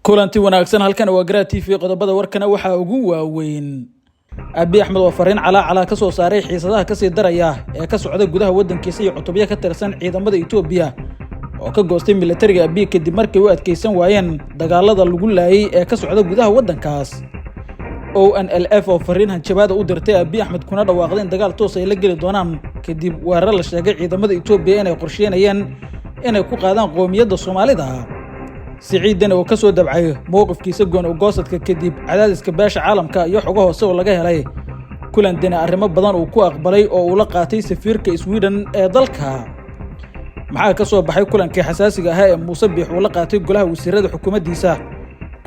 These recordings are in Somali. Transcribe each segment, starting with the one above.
kulanti wanaagsan halkan waa Garaa TV qodobada warkana waxa ugu waaweyn Abiy Ahmed oo fariin cala ka soo saaray xiisadaha ka sii daraya ee ka socda gudaha wadankiisa iyo cutubyo ka tirsan ciidamada Itoobiya oo ka goostay militariga Abiy kadib markii uu adkeysan waayeen dagaalada lagu laayay ee ka socda gudaha wadankaas ONLF oo fariin hanjabaad u dirtay Abiy Ahmed kuna dhawaaqday in dagaal toos ay la gali doonaan kadib weerar la sheegay ciidamada Itoobiya inay qorsheynayaan inay ku qaadaan qoomiyadda Soomaalida سعيدنا وكسو دبعي موقف كيسا قون وقوصتك كدب عدادس كباشا عالمكا يوحوغوه سو لغاية لي كلان دينا أرمى بدان وكو أقبالي أو لقاتي سفير كإسويدن دالكا معاها كسو بحي كلان كي حساسي هاي مصبح ولقاتي قولها وسيراد حكومة ديسا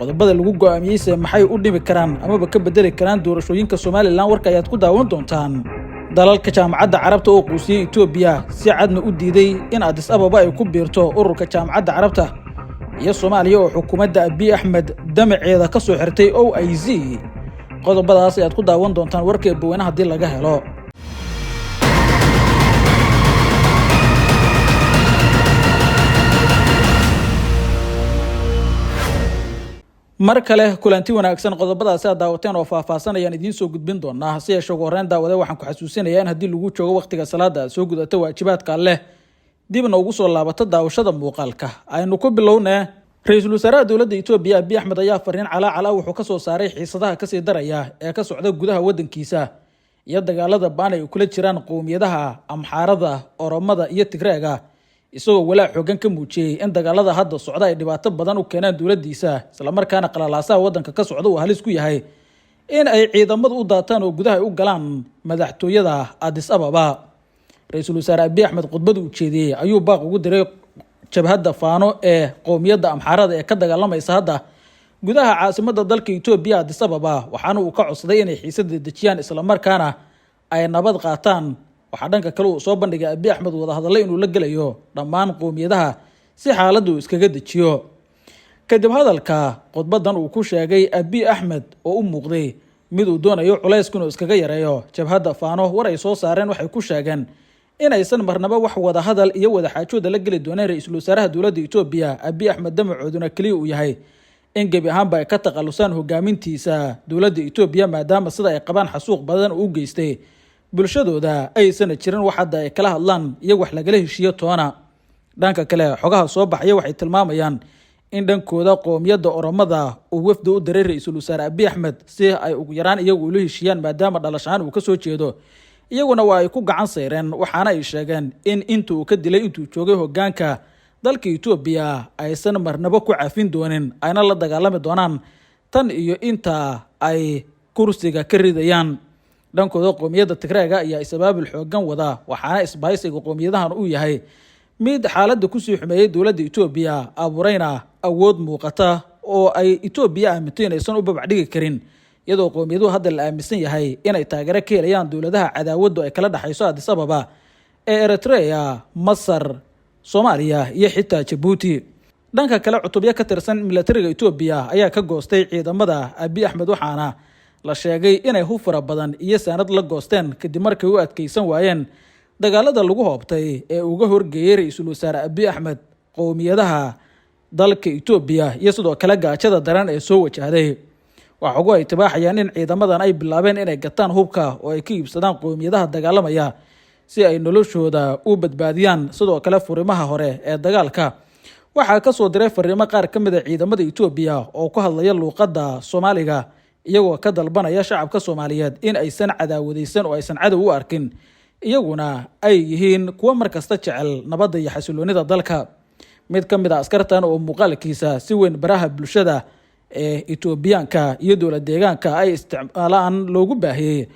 قد بدل لغوغو أميسا محاي قولي بكران أما بكبدالي كران دورشوين كالصومالي اللان وركا ياتكو داوان دونتان dalalka jaamacadda carabta oo quusiyay Itoobiya si cadna u diiday in Addis Ababa ay ku biirto ururka jaamacadda carabta iyo Soomaaliya oo xukuumadda Abiy Ahmed damaceeda ka soo xirtay OIC qodobadaas aad ku daawan doontaan warka baweynaha hadii laga helo mar kale kulanti wanaagsan qodobadaas aad daawateen oo faahfaahsanayaan idiin soo gudbin doonaa si ay shaqo horeen daawada waxaan ku xasuusinayaa in hadii lagu joogo waqtiga salaada soo gudata waajibaadka leh dibna ugu soo laabato daawashada muuqaalka aynu ku bilownaa ra'iisul wasaaraha dawladda Itoobiya Abiy Ahmed ayaa fariin cala wuxuu ka soo saaray xiisadaha ka sii daraya ee ka socda gudaha wadankiisa iyo dagaalada baan ay kula jiraan qoomiyadaha Amxaarada, Oromada iyo Tigreega isagoo walaac xooggan ka muujiyay in dagaalada hadda socda ay dhibaato badan u keenaan dawladdiisa isla markaana qalalaasaha wadanka ka socda uu halis ku yahay in ay ciidamadu u daataan oo gudaha u galaan madaxtooyada Addis Ababa ra'iisul wasaare Abiy Ahmed khudbadu u jeediyay ayuu baaq ugu diray jabhadda faano ee qoomiyadda Amxaarada ee ka dagaalamaysa hadda gudaha caasimadda dalka Itoobiya Addis Ababa waxaana uu ka codsaday inay xiisad dejiyaan isla markaana ay nabad qaataan waxa dhanka kale uu soo bandhigay Abiy Ahmed wada hadalay inuu la galayo dhammaan qoomiyadaha si xaaladdu iskaga dejiyo kadib hadalka khudbadan uu ku sheegay Abiy Ahmed oo u muuqday mid uu doonayo culays inuu iskaga yareeyo jabhadda faano war ay soo saareen waxay ku sheegeen in aysan marnaba wax wada hadal iyo wada xaajood la gali doonaan ra'iisul wasaaraha dawladda Itoobiya Abiy Ahmed damacooduna kaliya uu yahay in gabi ahaanba ay ka taqalusaan hogaamintiisa dawladda Itoobiya maadaama sida ay qabaan xasuuq badan u geystay bulshadooda aysan jirin wax hadda ay kala hadlaan iyo wax laga heshiiyo toona dhanka kale xogaha soo baxaya waxay tilmaamayaan in dhankooda qoomiyadda Oromada uu wafdi u diray ra'iisul wasaare Abiy Ahmed si ay ugu yaraan iyagu u heshiiyaan maadaama dhalashaan uu ka soo jeedo iyaguna waa ay ku gacan sayreen waxaana ay sheegeen in intuu ka dilay intuu joogay hoggaanka dalka Itoobiya aysan marnaba ku cafin doonin ayna la dagaalami doonaan tan iyo inta ay kursiga ka ridayaan dhankooda qoomiyadda Tigreega ayaa isbaabul xooggan wada waxaana isbaaysiga qoomiyadahan uu yahay mid xaaladda ku sii xumeeyay dawladda Itoobiya abuurayna awood muuqata oo ay Itoobiya aaminto inaysan u babacdhigi karin iyadoo qoomiyadu hadda la aaminsan yahay inay taageero ka helayaan dawladaha cadaawaddu ay kala dhaxayso Addis Ababa ee Eritrea, Masar, Soomaaliya iyo xitaa Djibouti dhanka kale cutubyo ka tirsan militariga Itoobiya ayaa ka goostay ciidamada Abiy Ahmed waxaana la sheegay inay hufra badan iyo sanad la goosteen kadib markii uu adkeysan waayeen dagaalada lagu hoobtay ee uga horgeeyay ra'iisul wasaare Abiy Ahmed qoomiyadaha dalka Itoobiya iyo sidoo kale gaajada daran ee soo wajahday waxa ugu ay tibaaxayaan in ciidamadan ay bilaabeen inay gataan hubka oo ay ka iibsadaan qoomiyadaha dagaalamaya si ay noloshooda u badbaadiyaan sidoo kale furimaha hore ee dagaalka waxa ka soo diray fariimo qaar ka mid ah ciidamada Itoobiya oo ku hadlaya luqadda Soomaaliga iyagoo ka dalbanaya shacabka Soomaaliyeed in aysan cadaawadeysan oo aysan cadow u arkin iyaguna ay yihiin kuwa markasta jecel nabadda iyo xasiloonida dalka mid ka mid ah askartan oo muuqaalkiisa si weyn baraha bulshada ee Itoobiyaanka iyo dawlad deegaanka ay isticmaalaan loogu baahiyay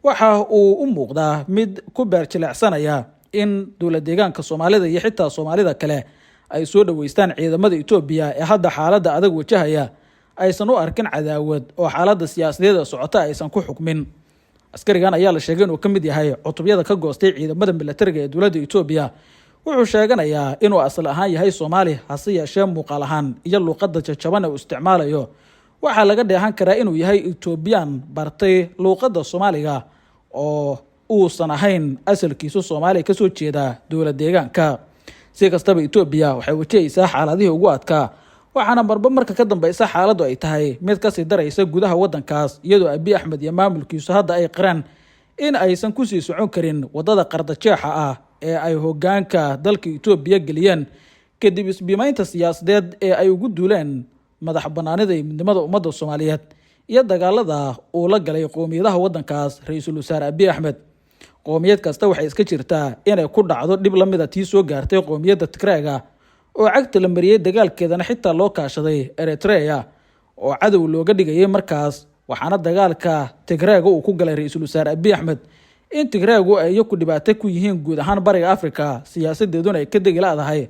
waxa uu u muuqdaa mid ku beerjilecsanaya in dawlad deegaanka Soomaalida iyo xitaa Soomaalida kale ay soo dhaweystaan ciidamada Itoobiya ee hadda xaaladda adag wajahaya aysan u arkin cadaawad oo xaaladda siyaasadeed socota aysan ku xukmin askarigan ayaa la sheegay inuu ka mid yahay cutubyada ka goostay ciidamada militariga ee dawladda Itoobiya wuxuu sheeganayaa inuu asal ahaan yahay Soomaali hase yeeshee muuqaal ahaan iyo luqadda jajaban ee uu isticmaalayo waxaa laga dheehan karaa inuu yahay Itoobiyaan bartay luqadda Soomaaliga oo uusan ahayn asalkiisu Soomaali ka soo jeeda dawlad deegaanka si kastaba Itoobiya waxay wajahaysaa xaaladihii ugu adkaa waxaana marba marka ka dambeysa xaaladdu ay tahay mid kasii daraysa gudaha waddankaas iyadoo Abiy Ahmed iyo maamulkiisu hadda ay qiraan in aysan kusii socon karin wadada qardajeexa ah ee ay hoggaanka dalka Itoobiya geliyeen kadib isbiimaynta siyaasadeed ee ay ugu duuleen madax bannaanida iyo midnimada ummadda Soomaaliyeed iyo dagaalada uu la galay qoomiyadaha waddankaas ra'iisul wasaare Abiy Ahmed. qoomiyad kasta waxay iska jirtaa inay ku dhacdo dhib la mid ah tii soo gaartay qoomiyadda Tigreega oo cagta la mariyay dagaalkeedana xitaa loo kaashaday Eritrea oo cadow looga dhigayay markaas. waxaana dagaalka Tigreega uu ku galay ra'iisul wasaare Abiy Ahmed in Tigreegu ay ku dhibaato ku yihiin guud ahaan bariga Afrika, siyaasadeeduna ay ka degi laadahay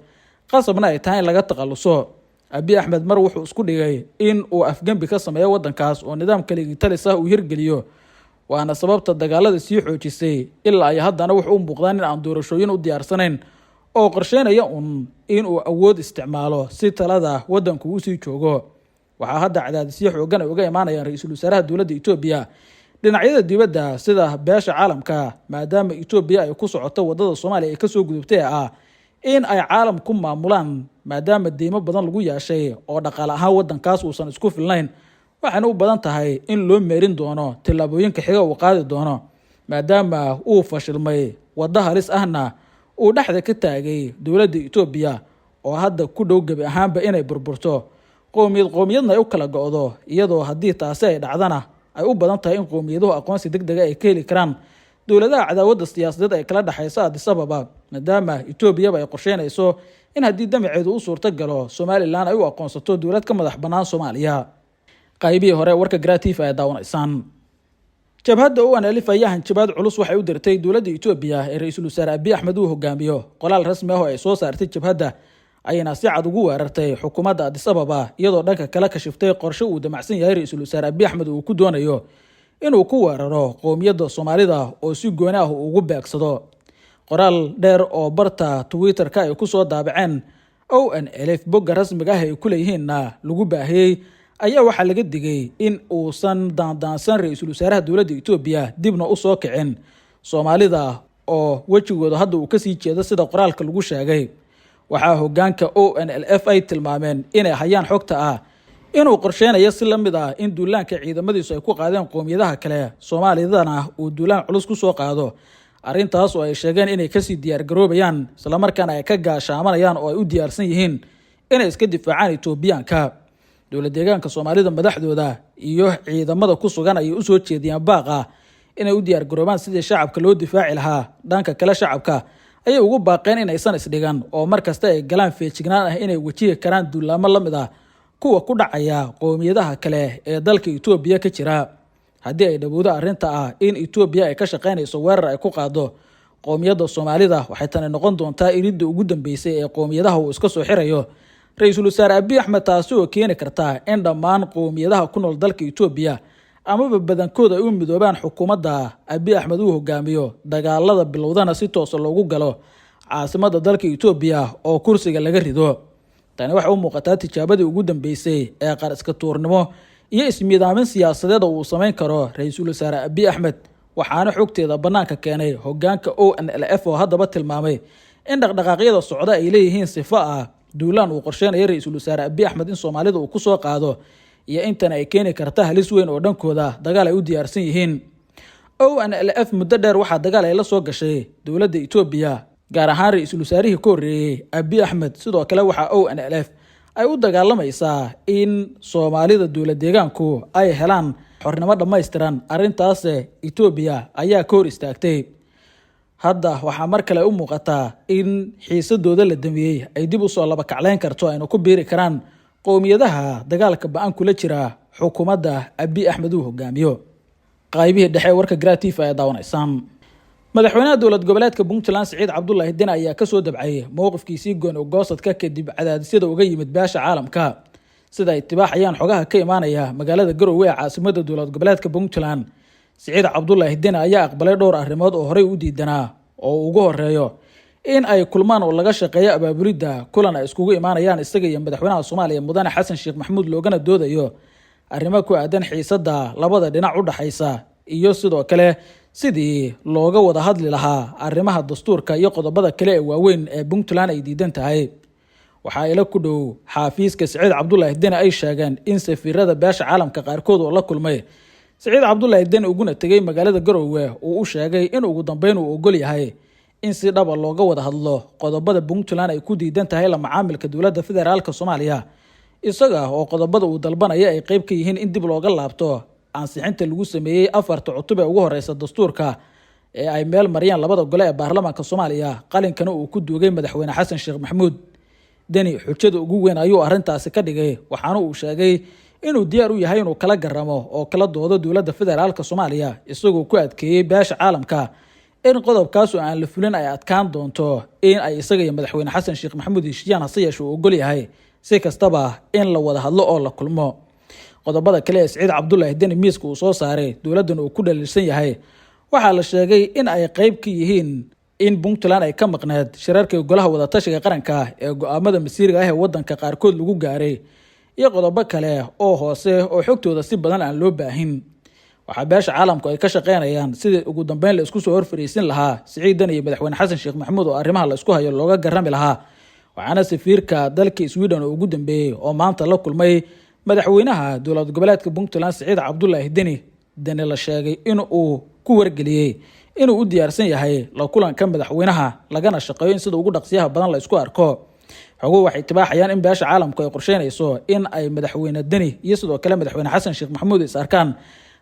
qasabna ay tahay in laga taqaluso. Abiy Ahmed mar wuxuu isku dhigay in uu afgembi ka sameeyo waddankaas oo nidaam kale talis ah uu hirgeliyo, waana sababta dagaalada sii xoojisay ilaa ay haddana wuxuu u muuqdaan in aan doorashooyin u diyaarsanayn oo qorsheynaya in uu awood isticmaalo si talada waddanku u sii joogo. waxaa hadda cadaadisyo xoogan ay uga imaanayaan ra'iisul wasaaraha dowladda Itoobiya dhinacyada dibadda sida beesha caalamka, maadaama Itoobiya ay ku socoto wadada Soomaaliya ay ka soo gudubtay in ay caalam ku maamulaan maadaama deymo badan lagu yeeshay oo dhaqaale ahaan waddankaas uusan isku filnayn. waxaana u badan tahay in loo meerin doono tillaabooyinka xiga uu qaadi doono maadaama uu fashilmay wadda halis ahna uu dhexda ka taagay dowladda Itoobiya oo hadda ku dhow gabi ahaanba inay burburto, qoomiyadna ay u kala go'do, iyadoo haddii taasi ay dhacdana ay u badan tahay in qowmiyaduhu aqoonsi degdega ay ka heli karaan dowladaha cadaawadda siyaasadeed ay kala dhexayso Addis Ababa, maadaama Itoobiyaba ay qorsheynayso in haddii damaceedu u suurto galo Somaliland ay u aqoonsato dowlad ka madax bannaan Soomaaliya. qaybihii hore warka Gratiif ay daawanaysaan. jabhadda ONLF ayaa hanjabaad culus waxay u dirtay dowladda Itoobiya ee ra'iisul wasaare Abiy Ahmed uu hogaamiyo. qoraal rasmi ah oo ay soo saartay jabhadda ayna si cad ugu weerartay xukuumadda Addis Ababa, iyadoo dhanka kale ka shiftay qorshe uu damacsan yahay ra'iisul wasaare Abiy Ahmed uu ku doonayo inuu ku weeraro qoomiyadda Soomaalida oo si gooni ah ugu beegsado. qoraal dheer oo barta Twitter-ka ay ku soo daabaceen ONLF bogga rasmiga ah ay ku leeyihiinna lagu baahiyey ayaa waxaa laga digay in uusan daandaansan ra'iisul wasaaraha dowladda Itoobiya dibna u soo kicin Soomaalida oo wejigooda hadda uu kasii jeedo sida qoraalka lagu sheegay. waxaa hoggaanka ONLF ay tilmaameen inay hayaan xogta inuu qorsheynayo si la mid in duulaanka ciidamadiisu ay ku qaadeen qoomiyadaha kale Soomaalidana uu duulaan culus ku soo qaado. arrintaas oo ay sheegeen inay kasii diyaar garoobayaan isla markaana ay ka gaashaamanayaan oo ay u diyaarsan yihiin inay iska difaacaan Itoobiyaanka. dowlad deegaanka Soomaalida madaxdooda iyo ciidamada ku sugan ay u soo jeediyaan baaqa inay u diyaar garoobaan sidii shacabka loo difaaci lahaa. dhanka kale shacabka ayay ugu baaqeen inaysan isdhigan oo markasta ay galaan feejignaan inay wajihi karaan duulaamo la mid kuwa ku dhacaya qoomiyadaha kale ee dalka Itoobiya ka jira. haddii ay dhawowdo arrinta in Itoobiya ay ka shaqeynayso weerar ay ku qaado qoomiyadda Soomaalida, waxay tani noqon doontaa iridda ugu dambeysay ee qoomiyadaha uu iska soo xirayo ra'iisul wasaare Abiy Ahmed, taasi oo keeni karta in dhammaan qoomiyadaha ku nool dalka Itoobiya amaba badankooda ay u midoobaan xukuumadda Abiy Ahmed uu hogaamiyo, dagaalada bilowdana si toos loogu galo caasimadda dalka Itoobiya oo kursiga laga rido. tani waxay u muuqataa tijaabadii ugu dambeysay ee qariska tuurnimo iyo ismiidaamin siyaasadeed uu sameyn karo ra'iisul wasaare Abiy Ahmed, waxaana xogteeda bannaanka keenay hoggaanka ONLF oo haddaba tilmaamay in dhaqdhaqaaqyada socda ay leeyihiin sifo duulaan uu qorsheynayo ra'iisul wasaare Abiy Ahmed in Soomaalida uu ku soo qaado, iyo intan ay keeni karta halis weyn oo dhankooda dagaal ay u diyaarsan yihiin. ONLF muddo dheer waxaa dagaal ay la soo gashay dowladda Itoobiya, gaar ahaan ra'iisul wasaarihii ka horreeyay Abiy Ahmed. sidoo kale waxaa ONLF ay u dagaalamaysaa in Soomaalida dowlad deegaanku ay helaan xornimo dhammaystiran. arrintaas Itoobiya ayaa ka hor istaagtay. hadda waxaa mar kale u muuqataa in xiisadooda la damiyey ay dib u soo laba kacleyn karto ayna ku biiri karaan qoomiyadaha dagaalka ba'an kula jira xukuumadda Abiy Ahmed uu hogaamiyo. qaybihii dhexe warka Gratiif ay daawanaysaan. madaxweynaha dowlad goboleedka Puntland Siciid Cabdullaahi Deni ayaa ka soo dabcay mowqifkiisii gooni goosadka kadib cadaadisyada uga yimid beesha caalamka, sida ay tibaaxayaan xogaha ka imaanaya magaalada Garowe ee caasimadda dowlad goboleedka Puntland. Siciid Cabdullaahi Deni ayaa aqbalay dhowr arrimood oo horey u diidanaa oo ugu horeeyo in ay kulmaan oo laga shaqeeyo abaabulidda kulan ay iskugu imaanayaan isaga iyo madaxweynaha Soomaaliya Mudane Xasan Sheekh Maxamuud loogana doodayo arrimo ku aadan xiisadda labada dhinac u dhaxaysa iyo sidoo kale sidii looga wada hadli lahaa arrimaha dastuurka iyo qodobada kale ee waaweyn ee Puntland ay diidan tahay. waxaa ila ku dhow xaafiiska Siciid Cabdullaahi Deni ay sheegeen in safiirada beesha caalamka qaarkood oo la kulmay Siciid Cabdullaahi Deni uguna tagay magaalada Garowe uu u sheegay in ugu dambeyn uu ogol yahay in si dhab ah looga wada hadlo qodobada Puntland ay ku diidan tahay la macaamilka dowladda federaalka Soomaaliya isaga oo qodobada uu dalbanaya ay qayb ka yihiin in dib looga laabto ansixinta lagu sameeyay 4 cutub ee ugu horeysa dastuurka ee ay meel mariyaan labada gole ee baarlamaanka Soomaaliya qalinkana uu ku duugay madaxweyne Xasan Sheekh Maxamuud Deni xujada ugu weyn ayuu arintaasi ka dhigay waxaana uu sheegay inuu diyaar u yahay inuu kala garamo oo kala doodo dowladda federaalka Soomaaliya isagoo ku adkeeyay beesha caalamka in qodobkaas oo aan la fulin ay adkaan doonto in ay isaga iyo madaxweyne Xasan Sheekh Maxamuud heshiiyaan hase yeeshee uu ogol yahay si kastaba in la wada hadlo oo la kulmo qodobada kale ee Siciid Cabdullaahi Deni miiska uu soo saaray dowladdan uu ku dhaliilsan yahay waxaa la sheegay in ay qayb ka yihiin in Puntland ay ka maqneed shirarka golaha wada tashiga qaranka ee go'aamada masiiriga ah ee wadanka qaarkood lagu gaaray iyo qodobo kale oo hoose oo xogtooda si badan aan loo baahin waxa beesha caalamku ay ka shaqeynayaan sidii ugu dambeyn la isku soo horfariisin lahaa Siciid Deni iyo madaxweyne Xasan Sheekh Maxamuud oo arrimaha la isku hayo looga garami lahaa waxaana safiirka dalka Sweden oo ugu dambeeyay oo maanta la kulmay madaxweynaha dowlad goboleedka Puntland Siciid Cabdullaahi Deni la sheegay in uu ku wargeliyay inuu u diyaarsan yahay la kulanka madaxweynaha lagana shaqeeyo in sida ugu dhaqsiyaha badan la isku arko xogo waxay tibaaxayaan in beesha caalamku ay qorsheynayso in ay madaxweyne Deni iyo sidoo kale madaxweyne Xasan Sheekh Maxamuud is arkaan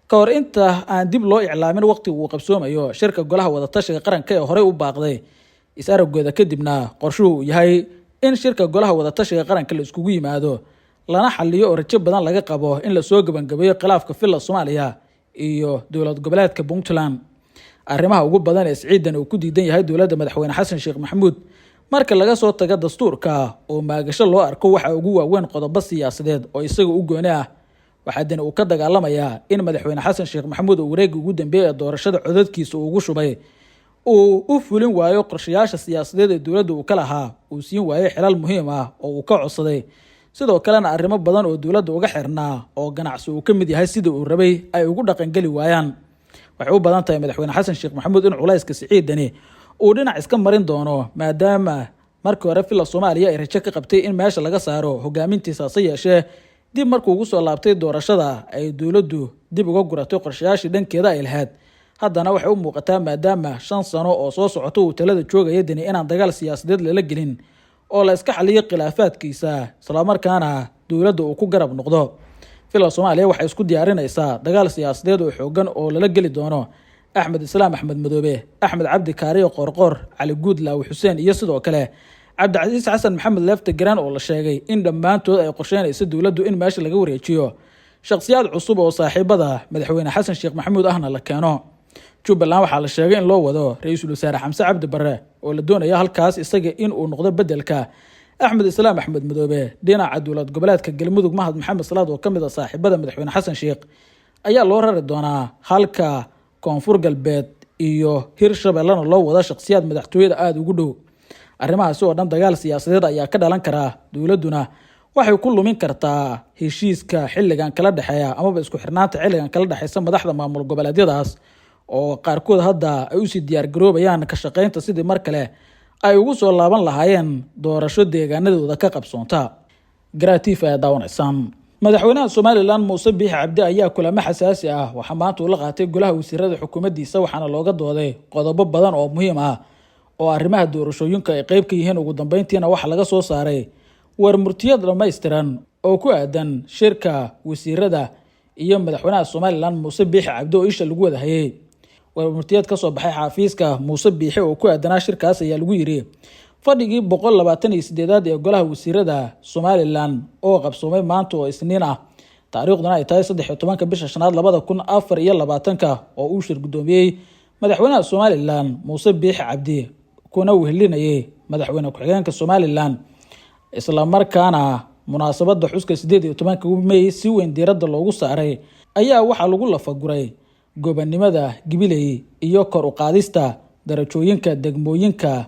ka hor inta aan dib loo iclaamin waqti uu qabsoomayo shirka golaha wada tashiga qaranka ee hore u baaqday is aragooda kadibna qorshuhu yahay in shirka golaha wada tashiga qaranka la iskugu yimaado lana xalliyo oo rajo badan laga qabo in la soo gabagabeeyo khilaafka filla Soomaaliya iyo dowlad goboleedka Puntland arrimaha ugu badan ee Siciid Deni uu ku diidan yahay dowladda madaxweyne Xasan Sheekh Maxamuud marka laga soo tago dastuurka oo maagasho loo arko waxa ugu waaweyn qodobo siyaasadeed oo isaga u gooni ah waxa Deni uu ka dagaalamayaa in madaxweyne Xasan Sheekh Maxamuud uu wareegii ugu dambeeyay doorashada codadkiisa ugu shubay uu u fulin waayo qorshayaasha siyaasadeed ee dowladda uu ka lahaa uu siin waayo xilal muhiim ah oo uu ka codsaday sidoo kalena arrimo badan oo dowladda uga xirnaa oo ganacsi uu ka mid yahay sida uu rabay ay ugu dhaqan gali waayaan waxay u badan tahay madaxweyne Xasan Sheekh Maxamuud in culayska Siciid Deni uu dhinac iska marin doono maadaama markii hore filla Soomaaliya ay rajo ka qabtay in meesha laga saaro hogaamintiisa se yeeshee dib markuu ugu soo laabtay doorashada ay dowladdu dib uga guratay qorshayaashii dhankeeda ay lahayd haddana waxay u muuqataa maadaama 5 sano oo soo socoto uu talada joogaya Deni inaan dagaal siyaasadeed lala gelin oo la iska xalliyo khilaafaadkiisa isla markaana dowladda uu ku garab noqdo filla Soomaaliya waxay isku diyaarinaysaa dagaal siyaasadeed oo xoogan oo lala geli doono Axmed Islaam Axmed Madoobe Axmed Cabdi Kaariyo Qorqor Cali Guudlaaw Xuseen iyo sidoo kale Cabdicasiis Xasan Maxamed Lefte Garan oo la sheegay in dhammaantood ay qorsheynayso dowladdu in meesha laga wareejiyo shakhsiyaad cusub oo saaxiibada madaxweyne Xasan Sheekh Maxamuud ahna la keeno Jubbaland waxaa la sheegay in loo wado ra'iisul wasaare Xamse Cabdi Barre oo la doonayo halkaas isaga in uu noqdo bedelka Axmed Islaam Axmed Madoobe dhinaca dowlad goboleedka Galmudug Mahad Maxamed Salaad oo kamid ah saaxiibada madaxweyne Xasan Sheekh ayaa loo rari doonaa halka koonfur galbeed iyo Hirshabeellana loo wada shakhsiyaad madaxtooyada aad ugu dhow arrimahaasi oo dhan dagaal siyaasadeed ayaa ka dhalan kara dowladuna waxay ku lumin kartaa heshiiska xilligan kala dhaxeeya amaba isku xirnaanta xilligan kala dhaxaysa madaxda maamul goboleedyadaas oo qaarkood hadda ay u sii diyaar garoobayaan ka shaqeynta sidii mar kale ay ugu soo laaban lahaayeen doorasho deegaanadooda ka qabsoonta Gratiif ayaa daawanaysan madaxweynaha Soomaaliland Muuse Biixi Cabdi ayaa kulamo xasaasi ah waxa maanta uu la qaatay golaha wasiirada xukuumaddiisa waxaana looga dooday qodobo badan oo muhiim ah oo arrimaha doorashooyinka ay qayb ka yihiin ugu dambeyntiina waxa laga soo saaray war murtiyad dhammaystiran oo ku aadan shirka wasiirada iyo madaxweynaha Soomaaliland Muuse Biixi Cabdi oo isha lagu wada hayay war murtiyad ka soo baxay xafiiska Muuse Biixi oo ku aadanaa shirkaas ayaa lagu yiri fadhigii 128 ee golaha wasiirada Soomaaliland oo qabsoomay maanta oo Isniin ah taariikhduna ay tahay 13 bisha shanaad 2024 oo uu shir gudoomiyay madaxweynaha Soomaaliland Muuse Biixi Cabdi kuna wehelinayay madaxweyne ku-xigeenka Soomaaliland isla markaana munaasabada xuska 18 May si weyn diiradda loogu saaray ayaa waxa lagu lafaguray gobonimada Gibiley iyo kor u qaadista darajooyinka degmooyinka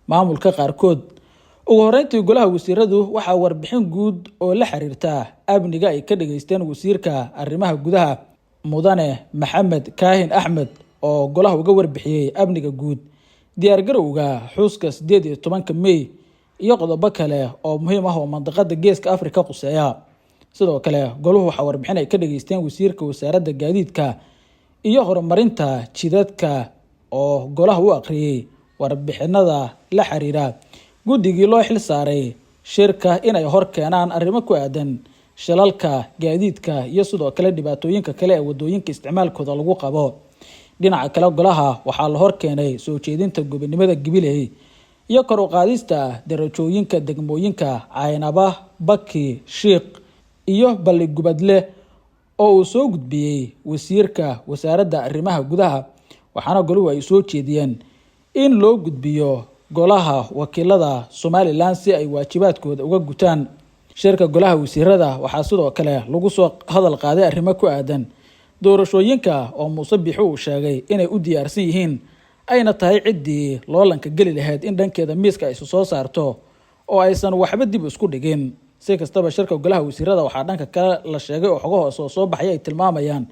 maamulka qaarkood ugu horeyntii golaha wasiiradu waxa warbixin guud oo la xiriirta amniga ay ka dhageysteen wasiirka arrimaha gudaha Mudane Maxamed Kaahin Axmed oo golaha uga warbixiyay amniga guud diyaar garowga xuska 18 May iyo qodobo kale oo muhiim ah oo mandaqada geeska Afrika quseeya. sidoo kale goluhu waxa warbixin ay ka dhageysteen wasiirka wasaaradda gaadiidka iyo horumarinta jidadka oo golaha u aqriyay warbixinada la xiriira guddigii loo xil saaray shirka inay hor keenaan arrimo ku aadan shilalka gaadiidka iyo sidoo kale dhibaatooyinka kale ee wadooyinka isticmaalkooda lagu qabo. dhinaca kale golaha waxaa la hor keenay soo jeedinta gobonimada Gabiley iyo kor u qaadista darajooyinka degmooyinka Caynaba, Baki, Shiiq iyo Balli-Gubadle oo uu soo gudbiyay wasiirka wasaaradda arrimaha gudaha. waxaana goluhu ay soo jeediyeen in loo gudbiyo golaha wakiilada Somaliland si ay waajibaadkooda uga gutaan. shirka golaha wasiirada waxaa sidoo kale lagu soo hadal qaaday arrimo ku aadan doorashooyinka oo Muuse Biixi uu sheegay inay u diyaarsan yihiin ayna tahay ciddii loolanka geli lahayd in dhankeeda miiska ay soo saarto oo aysan waxba dib isku dhigin. si kastaba shirka golaha wasiirada waxaa dhanka kale la sheegay oo xogo hoose oo soo baxay ay tilmaamayaan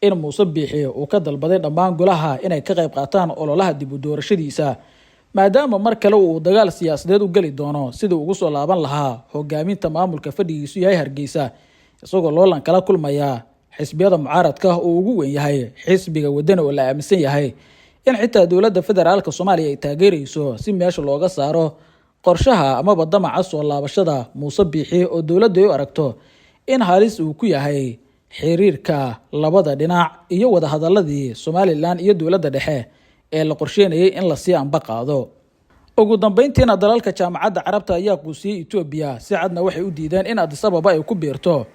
in Muuse Biixi uu ka dalbaday dhammaan golaha inay ka qayb qaataan ololaha dib u doorashadiisa maadaama mar kale uu dagaal siyaasadeed u gali doono sidii ugu soo laaban lahaa hogaaminta maamulka fadhigiisu yahay Hargeysa isagoo loolan kala kulmaya xisbiyada mucaaradka oo ugu weyn yahay xisbiga wadani oo la aaminsan yahay in xitaa dowladda federaalka Soomaaliya ay taageerayso si meesha looga saaro qorshaha ama damaca soo laabashada Muuse Biixi oo dowladda ay u aragto in halis uu ku yahay xiriirka labada dhinac iyo wada hadaladii Somaliland iyo dowladda dhexe ee la qorsheynayay in la sii anba qaado. ugu dambeyntiina dalalka jaamacadda Carabta ayaa quusiyay Itoobiya si cadna waxay u diideen in Addis Ababa ay ku biirto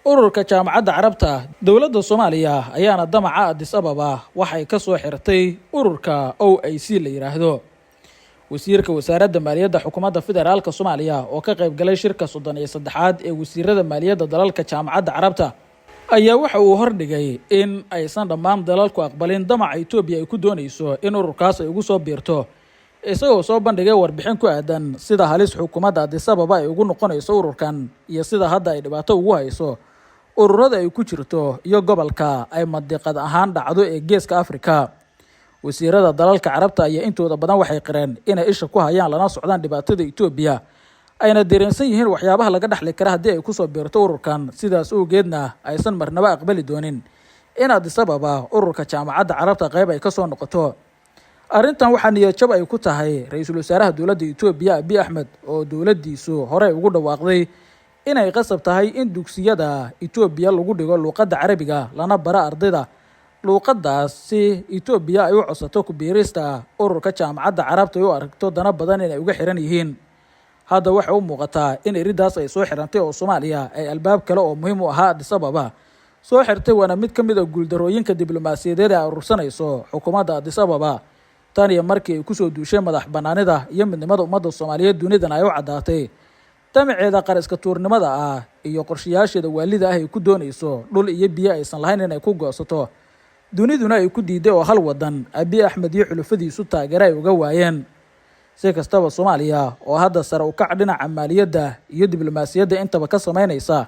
ururka jaamacadda Carabta. dowladda Soomaaliya ayaana damaca Addis Ababa waxay ka soo xirtay ururka OIC la yiraahdo. wasiirka wasaaradda maaliyadda xukuumadda federaalka Soomaaliya oo ka qayb galay shirka 33aad ee wasiirada maaliyadda dalalka jaamacadda Carabta ayaa waxa uu hordhigay in aysan dhammaan dalalku aqbalin damaca Itoobiya ay ku doonayso in ururkaas ay ugu soo biirto isagoo soo bandhigay warbixin ku aadan sida halis xukuumadda Addis Ababa ay ugu noqonayso ururkan iyo sida hadda ay dhibaato ugu hayso ururada ay ku jirto iyo gobolka ay madiqad ahaan dhacdo ee geeska Afrika. wasiirada dalalka Carabta ayaa intooda badan waxay qireen inay isha ku hayaan lana socdaan dhibaatada Itoobiya ayna dareensan yihiin waxyaabaha laga dhaxli kara haddii ay ku soo biirto ururkan sidaas oo geedna aysan marnaba aqbali doonin in Addis Ababa ururka jaamacadda Carabta qayb ay ka soo noqoto. arrintan waxaa niyad jab ay ku tahay ra'iisul wasaaraha dowladda Itoobiya Abiy Ahmed oo dowladdiisu hore ugu dhawaaqday inay qasab tahay in dugsiyada Itoobiya lagu dhigo luqadda Carabiga lana bara ardayda luqaddaas si Itoobiya ay u codsato ku biirista ururka jaamacadda Carabta ay u aragto dana badan inay uga xiran yihiin. hadda waxa u muuqataa in eridaas ay soo xirantay oo Soomaaliya ay albaab kale oo muhiim u ahaa Addis Ababa soo xirtay waana mid ka mid ah guuldarooyinka diblomaasiyadeed ee urursanayso xukuumadda Addis Ababa tan iyo markii ay ku soo duushay madax banaanida iyo midnimada ummadda Soomaaliyeed dunidan ay u cadaatay damaceeda qariska tuurnimada ah iyo qorshayaasheeda waalida ah ay ku doonayso dhul iyo biyo aysan lahayn inay ku goosato duniduna ay ku diiday oo hal wadan Abiy Ahmed iyo xulufadiisu taageero ay uga waayeen. si kastaba Soomaaliya oo hadda sare u kac dhinaca maaliyadda iyo diblomaasiyadda intaba ka sameynaysa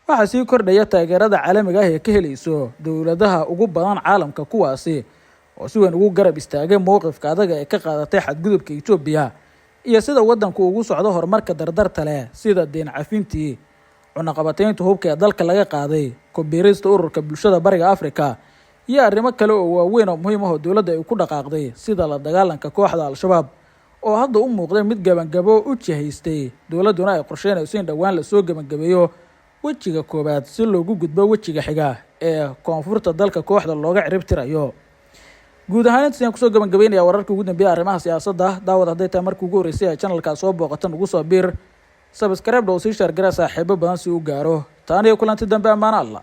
waxaa sii kordhaya taageerada caalamiga ah ee ka helayso dowladaha ugu badan caalamka kuwaasi oo si weyn ugu garab istaagay mowqifka adag ee ka qaadatay xadgudubka Itoobiya iyo sida wadanku ugu socdo horumarka dardarta leh sida deyn cafintii cunaqabataynta hubka ee dalka laga qaaday ku biirista ururka bulshada bariga Afrika iyo arrimo kale oo waaweyn oo muhiim ah oo dowladda ay ku dhaqaaqday sida la dagaalanka kooxda Al-Shabaab oo hadda u muuqday mid gabangabo u jihaystay dowladuna ay qorsheynayso in dhawaan la soo gabagabeeyo wejiga koobaad si loogu gudbo wejiga xiga ee koonfurta dalka kooxda looga cirib tirayo. guud ahaan intaan kusoo gabagabeynaya wararka ugu dambeeya arrimaha siyaasadda daawad hadday tahay markii ugu horeysay ee channelka soo booqatan ugu soo biir subscribe oo sii share gara saaxiibo badan si uu gaaro taaniyo kulanti dambe ammaan Allah.